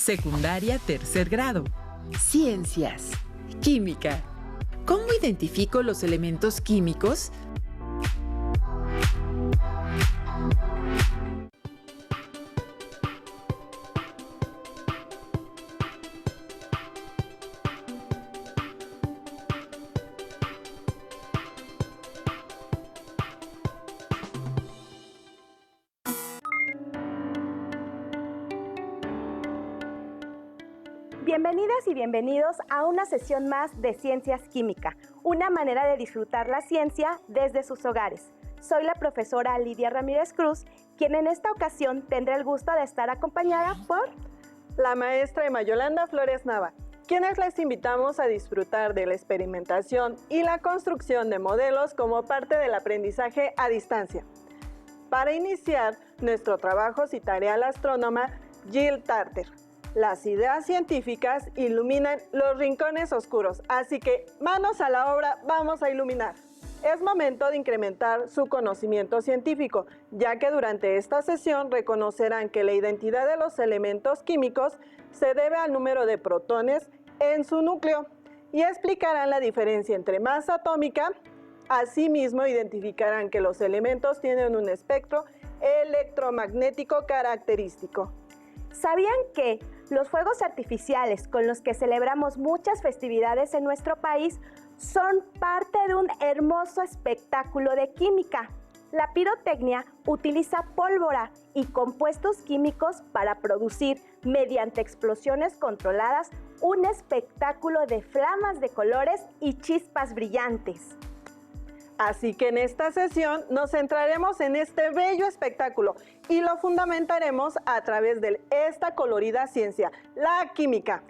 Secundaria tercer grado. Ciencias. Química. ¿Cómo identifico los elementos químicos? Bienvenidas y bienvenidos a una sesión más de Ciencias Química, una manera de disfrutar la ciencia desde sus hogares. Soy la profesora Lidia Ramírez Cruz, quien en esta ocasión tendrá el gusto de estar acompañada por la maestra Emma Yolanda Flores Nava, quienes les invitamos a disfrutar de la experimentación y la construcción de modelos como parte del aprendizaje a distancia. Para iniciar nuestro trabajo citaré a la astrónoma Jill Tarter. Las ideas científicas iluminan los rincones oscuros, así que manos a la obra, vamos a iluminar. Es momento de incrementar su conocimiento científico, ya que durante esta sesión reconocerán que la identidad de los elementos químicos se debe al número de protones en su núcleo y explicarán la diferencia entre masa atómica. Asimismo, identificarán que los elementos tienen un espectro electromagnético característico. ¿Sabían que los fuegos artificiales con los que celebramos muchas festividades en nuestro país son parte de un hermoso espectáculo de química? La pirotecnia utiliza pólvora y compuestos químicos para producir, mediante explosiones controladas, un espectáculo de flamas de colores y chispas brillantes. Así que en esta sesión nos centraremos en este bello espectáculo y lo fundamentaremos a través de esta colorida ciencia, la química.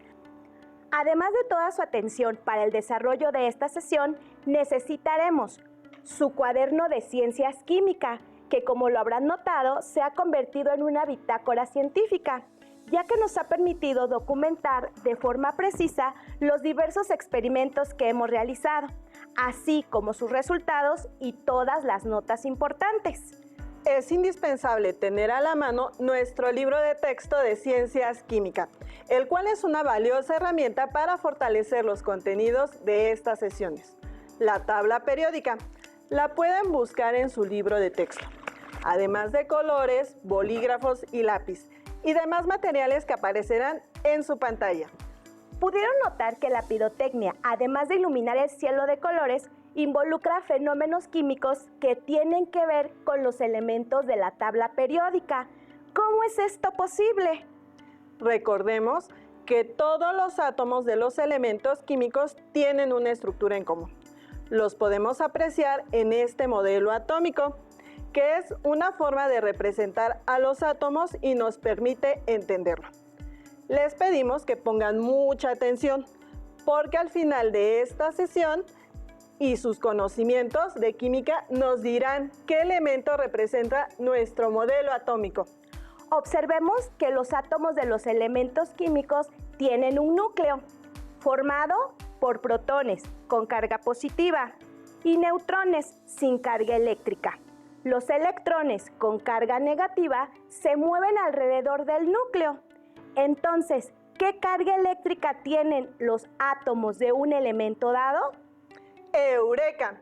Además de toda su atención para el desarrollo de esta sesión, necesitaremos su cuaderno de ciencias química, que como lo habrán notado, se ha convertido en una bitácora científica, ya que nos ha permitido documentar de forma precisa los diversos experimentos que hemos realizado, así como sus resultados y todas las notas importantes. Es indispensable tener a la mano nuestro libro de texto de Ciencias Química, el cual es una valiosa herramienta para fortalecer los contenidos de estas sesiones. La tabla periódica la pueden buscar en su libro de texto, además de colores, bolígrafos y lápiz, y demás materiales que aparecerán en su pantalla. Pudieron notar que la pirotecnia, además de iluminar el cielo de colores, involucra fenómenos químicos que tienen que ver con los elementos de la tabla periódica. ¿Cómo es esto posible? Recordemos que todos los átomos de los elementos químicos tienen una estructura en común. Los podemos apreciar en este modelo atómico, que es una forma de representar a los átomos y nos permite entenderlo. Les pedimos que pongan mucha atención, porque al final de esta sesión y sus conocimientos de química nos dirán qué elemento representa nuestro modelo atómico. Observemos que los átomos de los elementos químicos tienen un núcleo, formado por protones con carga positiva y neutrones sin carga eléctrica. Los electrones con carga negativa se mueven alrededor del núcleo. Entonces, ¿qué carga eléctrica tienen los átomos de un elemento dado? ¡Eureka!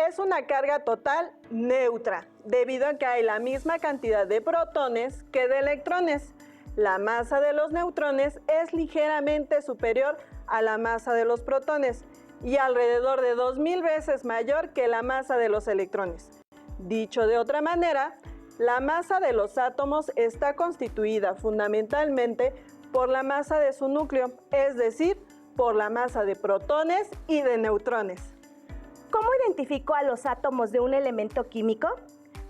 Es una carga total neutra, debido a que hay la misma cantidad de protones que de electrones. La masa de los neutrones es ligeramente superior a la masa de los protones y alrededor de 2000 veces mayor que la masa de los electrones. Dicho de otra manera, la masa de los átomos está constituida fundamentalmente por la masa de su núcleo, es decir, por la masa de protones y de neutrones. ¿Cómo identifico a los átomos de un elemento químico?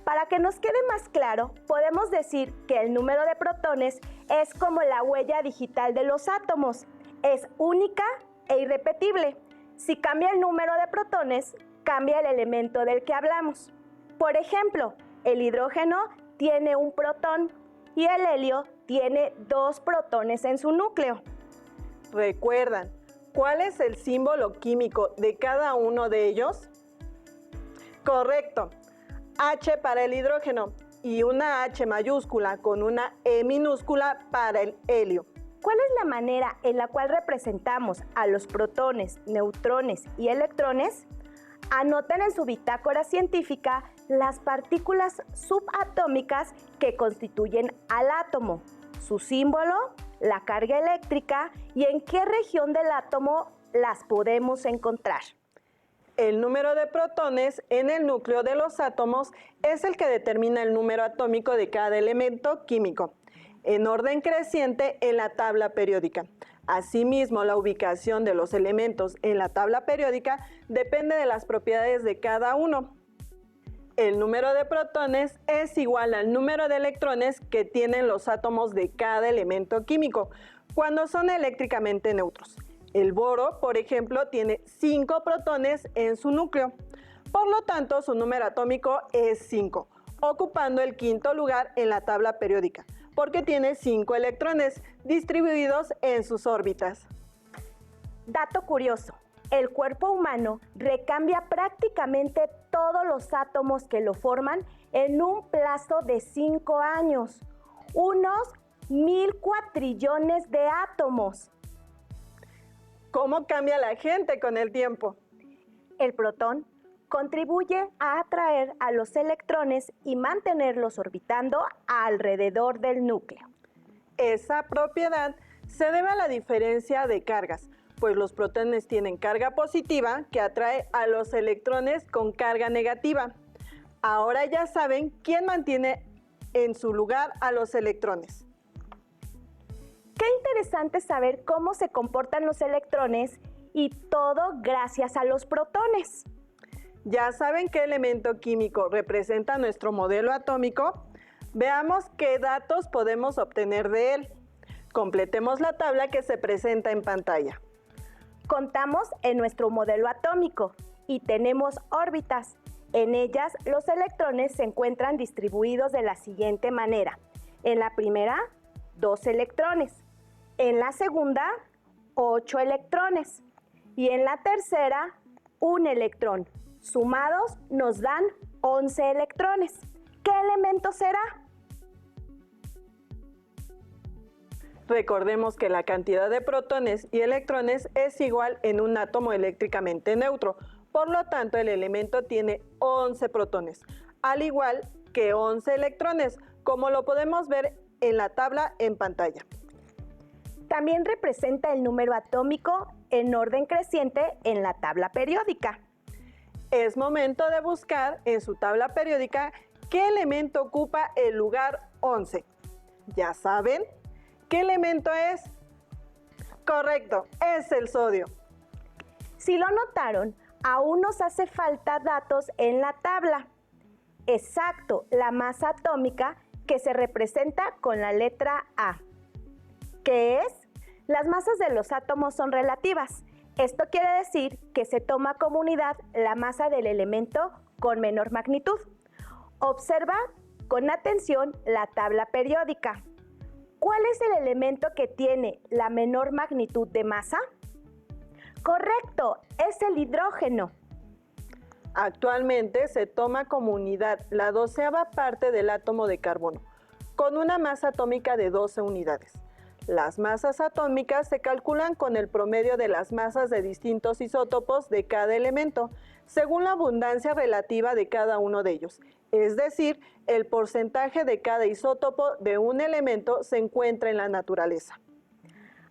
Para que nos quede más claro, podemos decir que el número de protones es como la huella digital de los átomos. Es única e irrepetible. Si cambia el número de protones, cambia el elemento del que hablamos. Por ejemplo, el hidrógeno tiene un protón y el helio tiene 2 protones en su núcleo. ¿Recuerdan cuál es el símbolo químico de cada uno de ellos? Correcto, H para el hidrógeno y una H mayúscula con una E minúscula para el helio. ¿Cuál es la manera en la cual representamos a los protones, neutrones y electrones? Anoten en su bitácora científica las partículas subatómicas que constituyen al átomo, su símbolo, la carga eléctrica y en qué región del átomo las podemos encontrar. El número de protones en el núcleo de los átomos es el que determina el número atómico de cada elemento químico, en orden creciente en la tabla periódica. Asimismo, la ubicación de los elementos en la tabla periódica depende de las propiedades de cada uno. El número de protones es igual al número de electrones que tienen los átomos de cada elemento químico, cuando son eléctricamente neutros. El boro, por ejemplo, tiene 5 protones en su núcleo. Por lo tanto, su número atómico es 5, ocupando el quinto lugar en la tabla periódica, porque tiene 5 electrones distribuidos en sus órbitas. Dato curioso, el cuerpo humano recambia prácticamente todos los átomos que lo forman en un plazo de 5 años, unos 1000 cuatrillones de átomos. ¿Cómo cambia la gente con el tiempo? El protón contribuye a atraer a los electrones y mantenerlos orbitando alrededor del núcleo. Esa propiedad se debe a la diferencia de cargas, pues los protones tienen carga positiva que atrae a los electrones con carga negativa. Ahora ya saben quién mantiene en su lugar a los electrones. Qué interesante saber cómo se comportan los electrones y todo gracias a los protones. ¿Ya saben qué elemento químico representa nuestro modelo atómico? Veamos qué datos podemos obtener de él. Completemos la tabla que se presenta en pantalla. Contamos en nuestro modelo atómico y tenemos órbitas. En ellas los electrones se encuentran distribuidos de la siguiente manera. En la primera, 2 electrones. En la segunda, 8 electrones. Y en la tercera, 1 electrón. Sumados nos dan 11 electrones. ¿Qué elemento será? Recordemos que la cantidad de protones y electrones es igual en un átomo eléctricamente neutro. Por lo tanto, el elemento tiene 11 protones, al igual que 11 electrones, como lo podemos ver en la tabla en pantalla. También representa el número atómico en orden creciente en la tabla periódica. Es momento de buscar en su tabla periódica qué elemento ocupa el lugar 11. ¿Ya saben qué elemento es? Correcto, es el sodio. Si lo notaron, aún nos hace falta datos en la tabla. Exacto, la masa atómica que se representa con la letra A. ¿Qué es? Las masas de los átomos son relativas. Esto quiere decir que se toma como unidad la masa del elemento con menor magnitud. Observa con atención la tabla periódica. ¿Cuál es el elemento que tiene la menor magnitud de masa? Correcto, es el hidrógeno. Actualmente se toma como unidad la 12ª parte del átomo de carbono, con una masa atómica de 12 unidades. Las masas atómicas se calculan con el promedio de las masas de distintos isótopos de cada elemento, según la abundancia relativa de cada uno de ellos. Es decir, el porcentaje de cada isótopo de un elemento se encuentra en la naturaleza.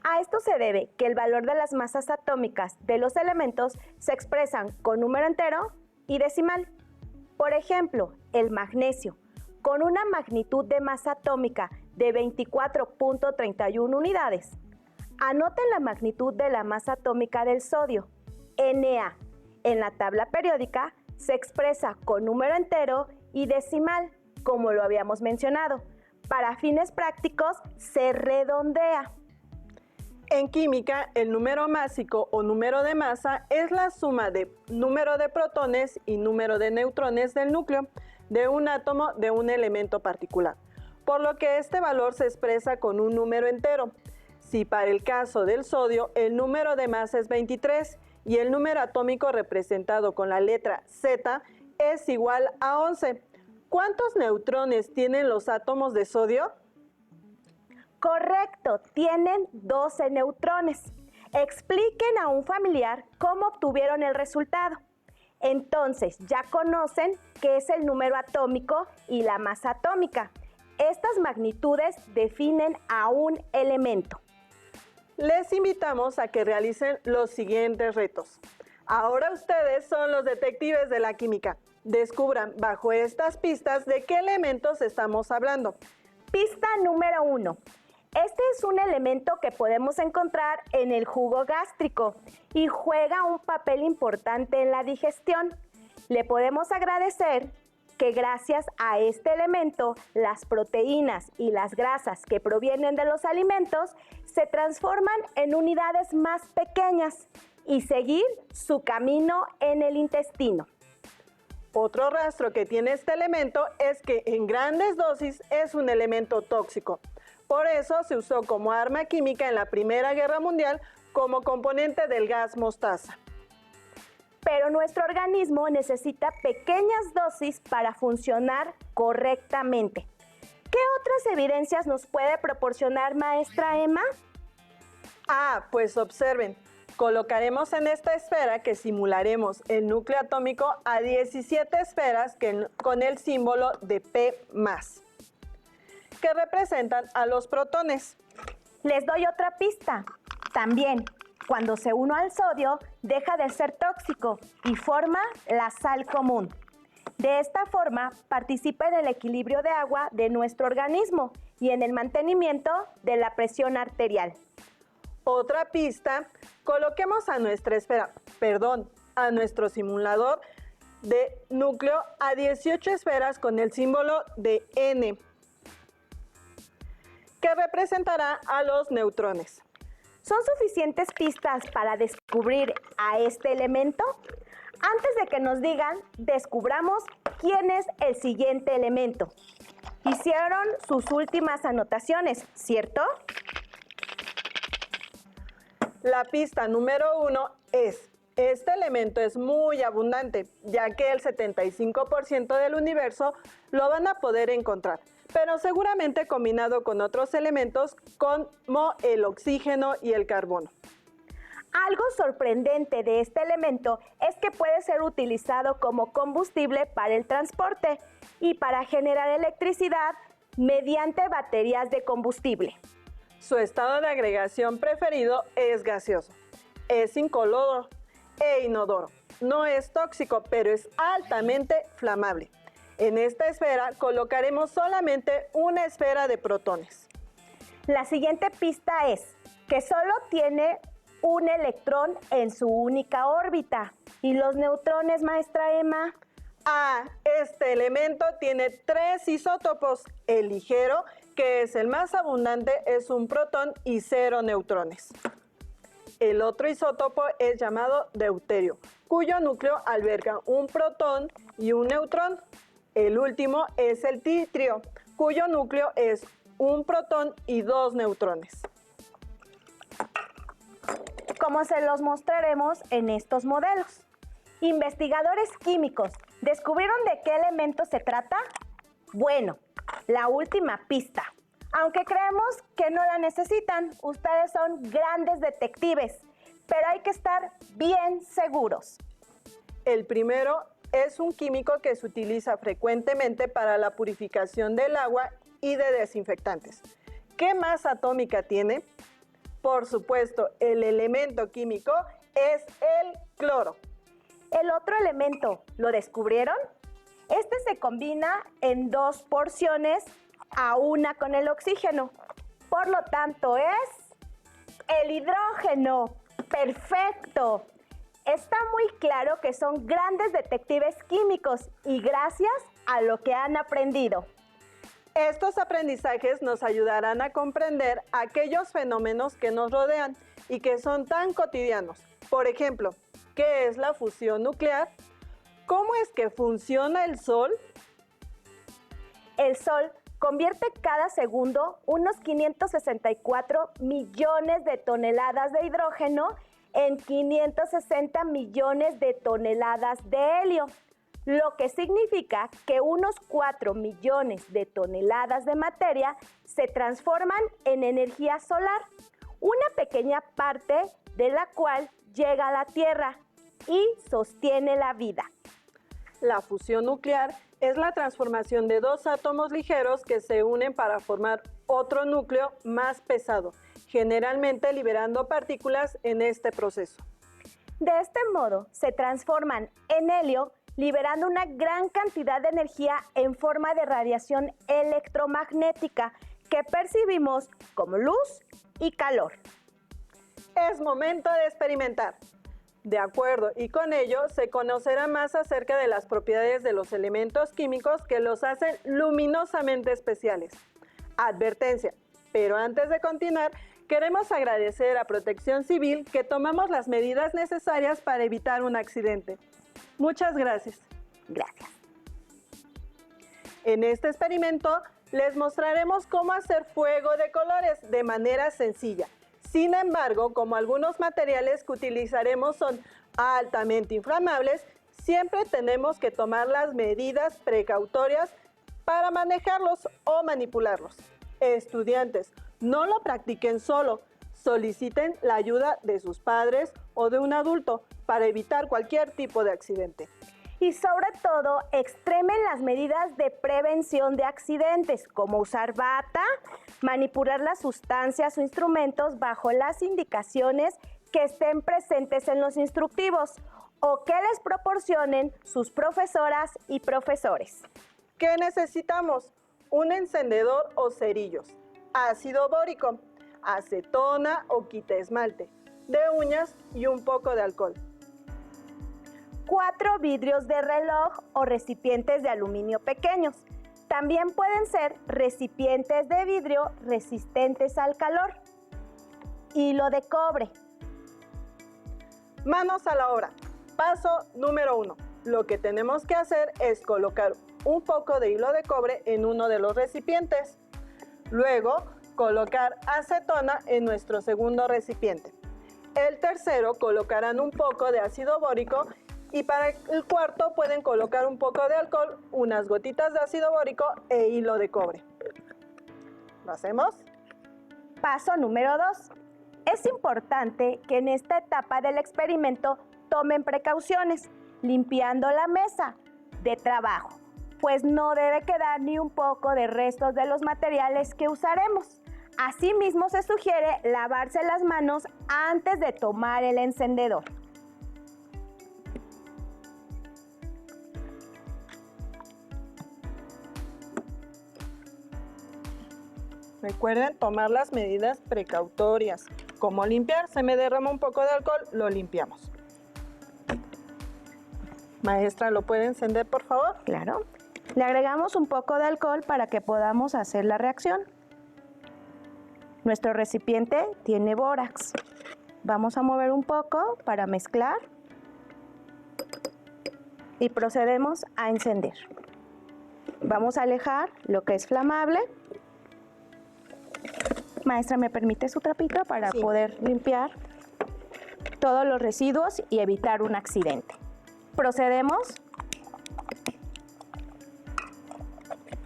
A esto se debe que el valor de las masas atómicas de los elementos se expresan con número entero y decimal. Por ejemplo, el magnesio, con una magnitud de masa atómica de 24.31 unidades. Anoten la magnitud de la masa atómica del sodio, Na. En la tabla periódica se expresa con número entero y decimal, como lo habíamos mencionado. Para fines prácticos se redondea. En química, el número másico o número de masa es la suma de número de protones y número de neutrones del núcleo de un átomo de un elemento particular, por lo que este valor se expresa con un número entero. Si para el caso del sodio el número de masa es 23 y el número atómico representado con la letra Z es igual a 11, ¿cuántos neutrones tienen los átomos de sodio? Correcto, tienen 12 neutrones. Expliquen a un familiar cómo obtuvieron el resultado. Entonces, ya conocen qué es el número atómico y la masa atómica. Estas magnitudes definen a un elemento. Les invitamos a que realicen los siguientes retos. Ahora ustedes son los detectives de la química. Descubran bajo estas pistas de qué elementos estamos hablando. Pista número 1. Este es un elemento que podemos encontrar en el jugo gástrico y juega un papel importante en la digestión. Le podemos agradecer que gracias a este elemento, las proteínas y las grasas que provienen de los alimentos se transforman en unidades más pequeñas y seguir su camino en el intestino. Otro rastro que tiene este elemento es que en grandes dosis es un elemento tóxico. Por eso se usó como arma química en la Primera Guerra Mundial como componente del gas mostaza. Pero nuestro organismo necesita pequeñas dosis para funcionar correctamente. ¿Qué otras evidencias nos puede proporcionar, maestra Emma? Pues observen, colocaremos en esta esfera que simularemos el núcleo atómico a 17 esferas con el símbolo de P+, que representan a los protones. Les doy otra pista. También, cuando se une al sodio, deja de ser tóxico y forma la sal común. De esta forma, participa en el equilibrio de agua de nuestro organismo y en el mantenimiento de la presión arterial. Otra pista, coloquemos a a nuestro simulador de núcleo a 18 esferas con el símbolo de N, que representará a los neutrones. ¿Son suficientes pistas para descubrir a este elemento? Antes de que nos digan, descubramos quién es el siguiente elemento. Hicieron sus últimas anotaciones, ¿cierto? La pista número 1 es: este elemento es muy abundante, ya que el 75% del universo lo van a poder encontrar, pero seguramente combinado con otros elementos como el oxígeno y el carbono. Algo sorprendente de este elemento es que puede ser utilizado como combustible para el transporte y para generar electricidad mediante baterías de combustible. Su estado de agregación preferido es gaseoso, es incoloro e inodoro. No es tóxico, pero es altamente flamable. En esta esfera colocaremos solamente una esfera de protones. La siguiente pista es que solo tiene un electrón en su única órbita. ¿Y los neutrones, maestra Emma? Este elemento tiene 3 isótopos. El ligero, que es el más abundante, es un protón y 0 neutrones. El otro isótopo es llamado deuterio, cuyo núcleo alberga un protón y un neutrón. El último es el tritio, cuyo núcleo es un protón y 2 neutrones. Como se los mostraremos en estos modelos. Investigadores químicos, ¿descubrieron de qué elemento se trata? Bueno, la última pista. Aunque creemos que no la necesitan, ustedes son grandes detectives, pero hay que estar bien seguros. El primero es un químico que se utiliza frecuentemente para la purificación del agua y de desinfectantes. ¿Qué masa atómica tiene? Por supuesto, el elemento químico es el cloro. El otro elemento, ¿lo descubrieron? Este se combina en 2 porciones a una con el oxígeno. Por lo tanto, es el hidrógeno. ¡Perfecto! Está muy claro que son grandes detectives químicos y gracias a lo que han aprendido. Estos aprendizajes nos ayudarán a comprender aquellos fenómenos que nos rodean y que son tan cotidianos. Por ejemplo, ¿qué es la fusión nuclear? ¿Cómo es que funciona el Sol? El Sol convierte cada segundo unos 564 millones de toneladas de hidrógeno en 560 millones de toneladas de helio. lo que significa que unos 4 millones de toneladas de materia se transforman en energía solar, una pequeña parte de la cual llega a la Tierra y sostiene la vida. La fusión nuclear es la transformación de dos átomos ligeros que se unen para formar otro núcleo más pesado, generalmente liberando partículas en este proceso. De este modo, se transforman en helio, liberando una gran cantidad de energía en forma de radiación electromagnética que percibimos como luz y calor. Es momento de experimentar. De acuerdo, y con ello se conocerá más acerca de las propiedades de los elementos químicos que los hacen luminosamente especiales. Advertencia, pero antes de continuar, queremos agradecer a Protección Civil que tomamos las medidas necesarias para evitar un accidente. Muchas gracias. Gracias. En este experimento les mostraremos cómo hacer fuego de colores de manera sencilla. Sin embargo, como algunos materiales que utilizaremos son altamente inflamables, siempre tenemos que tomar las medidas precautorias para manejarlos o manipularlos. Estudiantes, no lo practiquen solo, soliciten la ayuda de sus padres o de un adulto para evitar cualquier tipo de accidente. Y sobre todo, extremen las medidas de prevención de accidentes, como usar bata, manipular las sustancias o instrumentos bajo las indicaciones que estén presentes en los instructivos o que les proporcionen sus profesoras y profesores. ¿Qué necesitamos? Un encendedor o cerillos, ácido bórico, acetona o quitaesmalte, de uñas y un poco de alcohol. 4 vidrios de reloj o recipientes de aluminio pequeños. También pueden ser recipientes de vidrio resistentes al calor. Hilo de cobre. Manos a la obra. Paso número 1. Lo que tenemos que hacer es colocar un poco de hilo de cobre en uno de los recipientes. Luego, colocar acetona en nuestro segundo recipiente. El tercero colocarán un poco de ácido bórico y para el cuarto pueden colocar un poco de alcohol, unas gotitas de ácido bórico e hilo de cobre. ¿Lo hacemos? Paso número 2. Es importante que en esta etapa del experimento tomen precauciones, limpiando la mesa de trabajo, pues no debe quedar ni un poco de restos de los materiales que usaremos. Asimismo, se sugiere lavarse las manos antes de tomar el encendedor. Recuerden tomar las medidas precautorias. Como limpiar, se me derrama un poco de alcohol, lo limpiamos. Maestra, ¿lo puede encender, por favor? Claro. Le agregamos un poco de alcohol para que podamos hacer la reacción. Nuestro recipiente tiene bórax. Vamos a mover un poco para mezclar y procedemos a encender. Vamos a alejar lo que es flamable. Maestra, ¿me permite su trapito para poder limpiar todos los residuos y evitar un accidente? Procedemos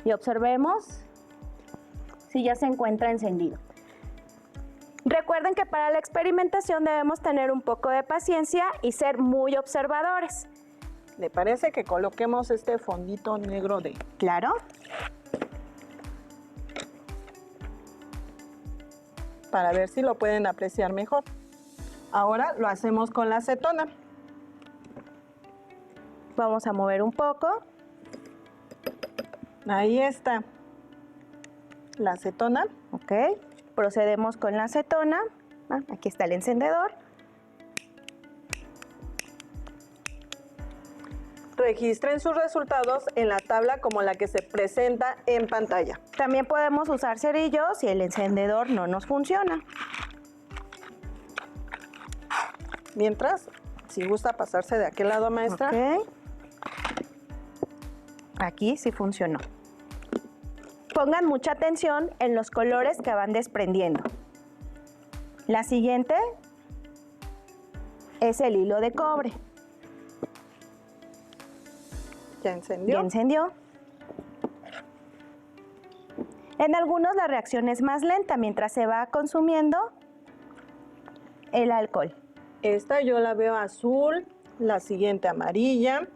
y observemos si ya se encuentra encendido. Recuerden que para la experimentación debemos tener un poco de paciencia y ser muy observadores. ¿Le parece que coloquemos este fondito negro de...? Claro. Para ver si lo pueden apreciar mejor. Ahora lo hacemos con la acetona. Vamos a mover un poco. Ahí está la acetona. Ok. Procedemos con la acetona. Aquí está el encendedor. Registren sus resultados en la tabla como la que se presenta en pantalla. También podemos usar cerillos si el encendedor no nos funciona. Mientras, si gusta pasarse de aquel lado, maestra. Ok. Aquí sí funcionó. Pongan mucha atención en los colores que van desprendiendo. La siguiente es el hilo de cobre. Ya encendió. Ya encendió. En algunos la reacción es más lenta mientras se va consumiendo el alcohol. Esta yo la veo azul, la siguiente amarilla,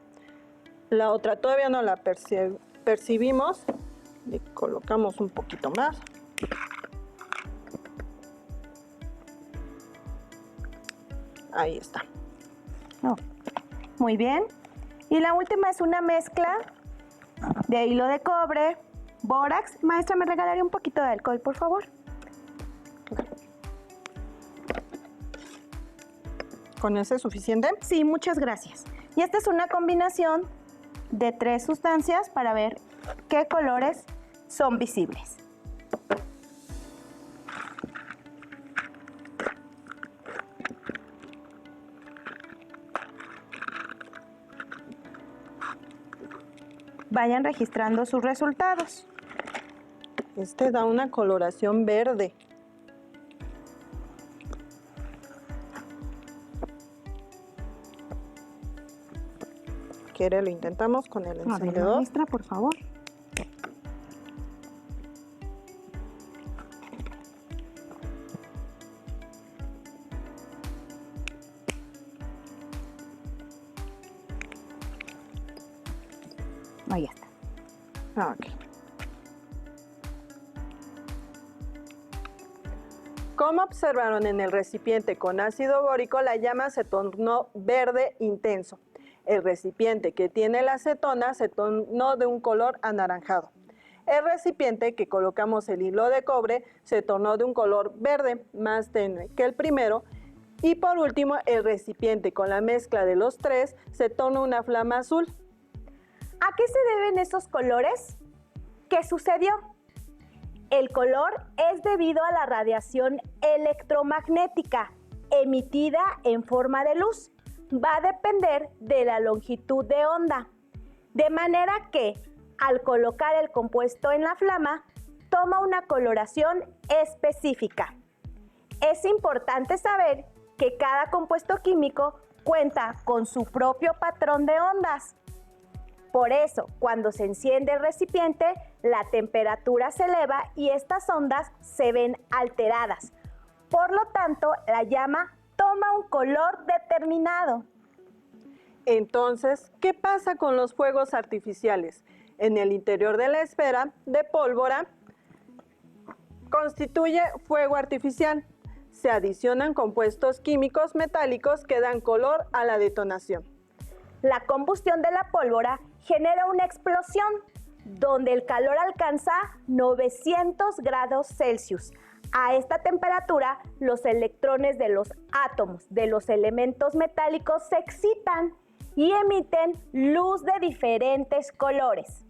la otra todavía no la percibimos. Le colocamos un poquito más. Ahí está. Oh, muy bien. Y la última es una mezcla de hilo de cobre, bórax. Maestra, ¿me regalaría un poquito de alcohol, por favor? ¿Con ese es suficiente? Sí, muchas gracias. Y esta es una combinación de 3 sustancias para ver qué colores son visibles. Vayan registrando sus resultados. Este da una coloración verde. ¿Quiere? Lo intentamos con el A ver, encendedor. maestra, por favor. Ahí está. Ok. Como observaron en el recipiente con ácido bórico, la llama se tornó verde intenso. El recipiente que tiene la acetona se tornó de un color anaranjado. El recipiente que colocamos el hilo de cobre se tornó de un color verde más tenue que el primero. Y por último, el recipiente con la mezcla de los 3 se tornó una flama azul. ¿A qué se deben esos colores? ¿Qué sucedió? El color es debido a la radiación electromagnética emitida en forma de luz. Va a depender de la longitud de onda. De manera que, al colocar el compuesto en la flama, toma una coloración específica. Es importante saber que cada compuesto químico cuenta con su propio patrón de ondas. Por eso, cuando se enciende el recipiente, la temperatura se eleva y estas ondas se ven alteradas. Por lo tanto, la llama toma un color determinado. Entonces, ¿qué pasa con los fuegos artificiales? En el interior de la esfera de pólvora constituye fuego artificial. Se adicionan compuestos químicos metálicos que dan color a la detonación. La combustión de la pólvora genera una explosión donde el calor alcanza 900 grados Celsius. A esta temperatura, los electrones de los átomos de los elementos metálicos se excitan y emiten luz de diferentes colores.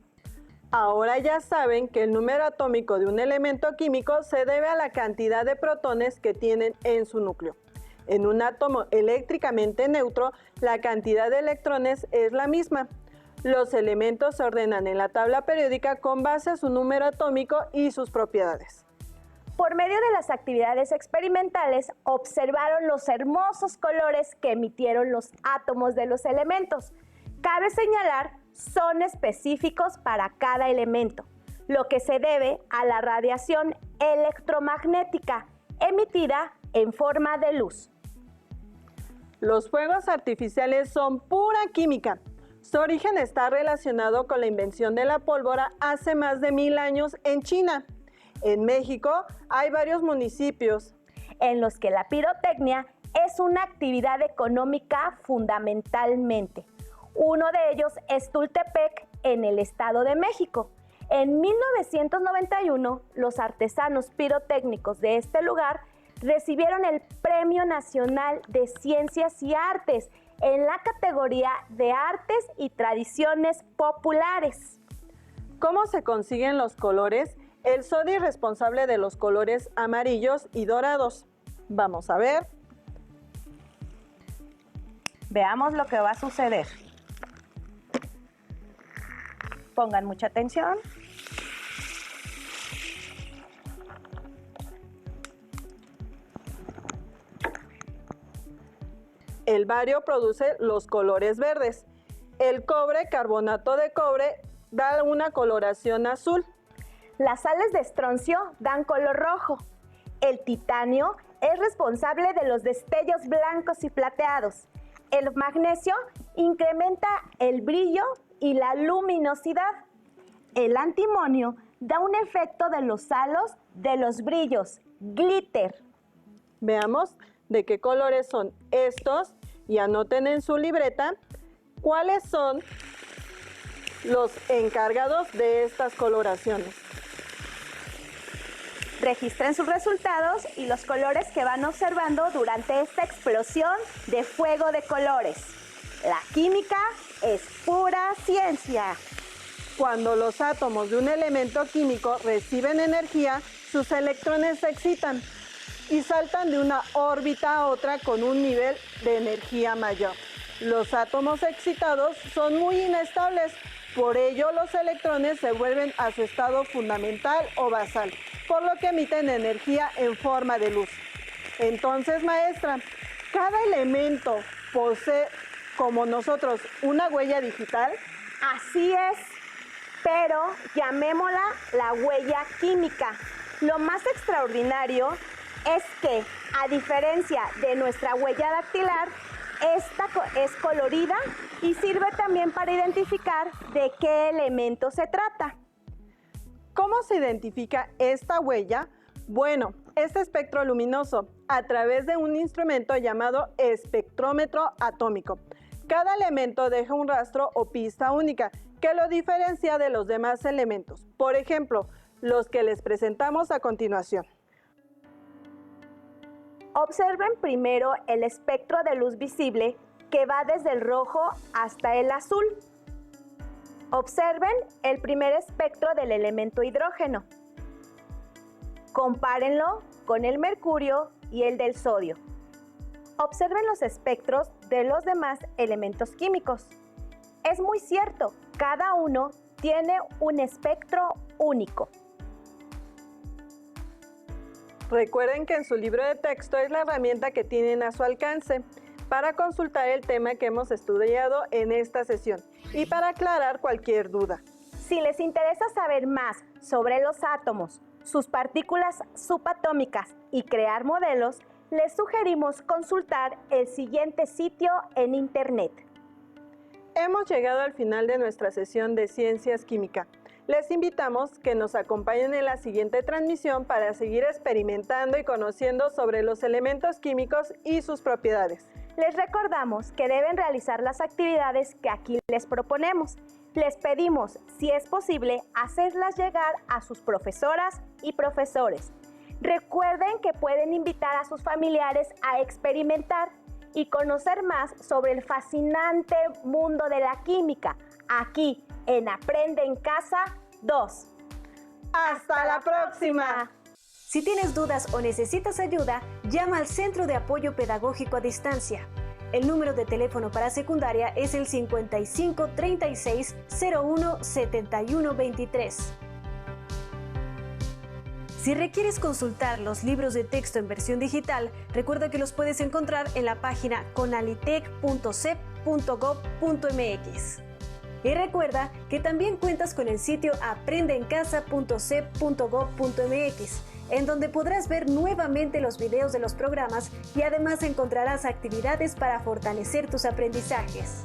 Ahora ya saben que el número atómico de un elemento químico se debe a la cantidad de protones que tienen en su núcleo. En un átomo eléctricamente neutro, la cantidad de electrones es la misma. Los elementos se ordenan en la tabla periódica con base a su número atómico y sus propiedades. Por medio de las actividades experimentales, observaron los hermosos colores que emitieron los átomos de los elementos. Cabe señalar, son específicos para cada elemento, lo que se debe a la radiación electromagnética emitida en forma de luz. Los fuegos artificiales son pura química. Su origen está relacionado con la invención de la pólvora hace más de 1000 años en China. En México hay varios municipios en los que la pirotecnia es una actividad económica fundamentalmente. Uno de ellos es Tultepec, en el Estado de México. En 1991, los artesanos pirotécnicos de este lugar recibieron el Premio Nacional de Ciencias y Artes en la categoría de Artes y Tradiciones Populares. ¿Cómo se consiguen los colores? El sodio es responsable de los colores amarillos y dorados. Vamos a ver. Veamos lo que va a suceder. Pongan mucha atención. El bario produce los colores verdes. El cobre, carbonato de cobre, da una coloración azul. Las sales de estroncio dan color rojo. El titanio es responsable de los destellos blancos y plateados. El magnesio incrementa el brillo y la luminosidad. El antimonio da un efecto de los halos de los brillos, glitter. Veamos de qué colores son estos y anoten en su libreta cuáles son los encargados de estas coloraciones. Registren sus resultados y los colores que van observando durante esta explosión de fuego de colores. La química es pura ciencia. Cuando los átomos de un elemento químico reciben energía, sus electrones se excitan y saltan de una órbita a otra con un nivel de energía mayor. Los átomos excitados son muy inestables, por ello los electrones se vuelven a su estado fundamental o basal, por lo que emiten energía en forma de luz. Entonces, maestra, ¿cada elemento posee, como nosotros, una huella digital? Así es, pero llamémosla la huella química. Lo más extraordinario es que, a diferencia de nuestra huella dactilar, esta es colorida y sirve también para identificar de qué elemento se trata. ¿Cómo se identifica esta huella? Bueno, este espectro luminoso a través de un instrumento llamado espectrómetro atómico. Cada elemento deja un rastro o pista única que lo diferencia de los demás elementos. Por ejemplo, los que les presentamos a continuación. Observen primero el espectro de luz visible que va desde el rojo hasta el azul. Observen el primer espectro del elemento hidrógeno. Compárenlo con el mercurio y el del sodio. Observen los espectros de los demás elementos químicos. Es muy cierto, cada uno tiene un espectro único. Recuerden que en su libro de texto es la herramienta que tienen a su alcance para consultar el tema que hemos estudiado en esta sesión y para aclarar cualquier duda. Si les interesa saber más sobre los átomos, sus partículas subatómicas y crear modelos, les sugerimos consultar el siguiente sitio en Internet. Hemos llegado al final de nuestra sesión de Ciencias Química. Les invitamos que nos acompañen en la siguiente transmisión para seguir experimentando y conociendo sobre los elementos químicos y sus propiedades. Les recordamos que deben realizar las actividades que aquí les proponemos. Les pedimos, si es posible, hacerlas llegar a sus profesoras y profesores. Recuerden que pueden invitar a sus familiares a experimentar y conocer más sobre el fascinante mundo de la química, aquí en Aprende en Casa 2. ¡Hasta la próxima! Si tienes dudas o necesitas ayuda, llama al Centro de Apoyo Pedagógico a Distancia. El número de teléfono para secundaria es el 55 36 01 71 23. Si requieres consultar los libros de texto en versión digital, recuerda que los puedes encontrar en la página conalitec.cep.gov.mx. Y recuerda que también cuentas con el sitio aprendeencasa.cep.gov.mx, en donde podrás ver nuevamente los videos de los programas y además encontrarás actividades para fortalecer tus aprendizajes.